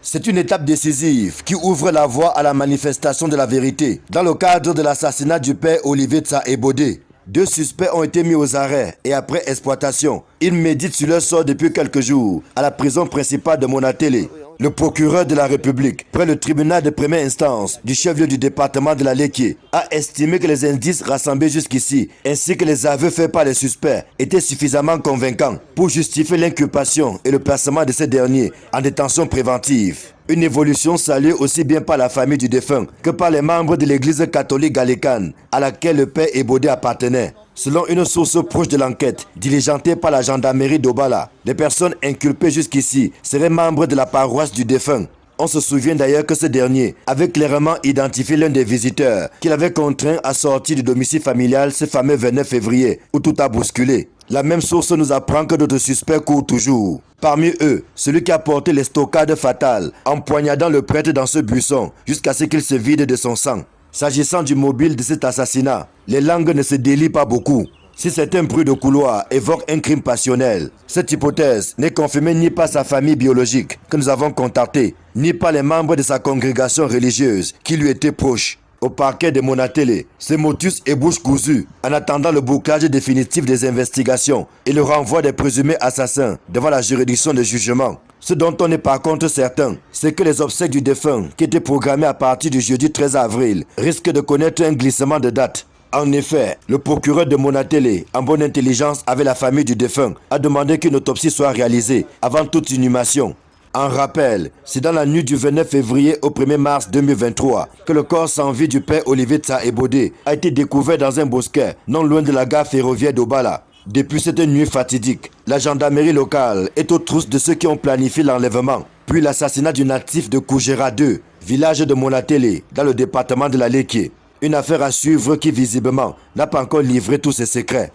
C'est une étape décisive qui ouvre la voie à la manifestation de la vérité. Dans le cadre de l'assassinat du père Olivier Tsa-Ebodé, 2 suspects ont été mis aux arrêts et après exploitation. Ils méditent sur leur sort depuis quelques jours à la prison principale de Monatélé. Le procureur de la République, près le tribunal de première instance du chef-lieu du département de la Léquié, a estimé que les indices rassemblés jusqu'ici, ainsi que les aveux faits par les suspects, étaient suffisamment convaincants pour justifier l'inculpation et le placement de ces derniers en détention préventive. Une évolution saluée aussi bien par la famille du défunt que par les membres de l'église catholique gallicane à laquelle le père Ebodé appartenait. Selon une source proche de l'enquête, diligentée par la gendarmerie d'Obala, les personnes inculpées jusqu'ici seraient membres de la paroisse du défunt. On se souvient d'ailleurs que ce dernier avait clairement identifié l'un des visiteurs qu'il avait contraint à sortir du domicile familial ce fameux 29 février où tout a bousculé. La même source nous apprend que d'autres suspects courent toujours. Parmi eux, celui qui a porté l'estocade fatale, empoignadant le prêtre dans ce buisson jusqu'à ce qu'il se vide de son sang. S'agissant du mobile de cet assassinat, les langues ne se délient pas beaucoup. Si certains bruits de couloir évoquent un crime passionnel, cette hypothèse n'est confirmée ni par sa famille biologique que nous avons contactée, ni par les membres de sa congrégation religieuse qui lui étaient proches. Au parquet de Monatélé, c'est motus et bouche cousue en attendant le bouclage définitif des investigations et le renvoi des présumés assassins devant la juridiction de jugement. Ce dont on est par contre certain, c'est que les obsèques du défunt, qui étaient programmées à partir du jeudi 13 avril, risquent de connaître un glissement de date. En effet, le procureur de Monatélé, en bonne intelligence avec la famille du défunt, a demandé qu'une autopsie soit réalisée avant toute inhumation. En rappel, c'est dans la nuit du 29 février au 1er mars 2023 que le corps sans vie du père Olivier Tsa-Ebodé a été découvert dans un bosquet non loin de la gare ferroviaire d'Obala. Depuis cette nuit fatidique, la gendarmerie locale est aux trousses de ceux qui ont planifié l'enlèvement, puis l'assassinat du natif de Kougera 2, village de Monatélé, dans le département de la Léquié. Une affaire à suivre qui visiblement n'a pas encore livré tous ses secrets.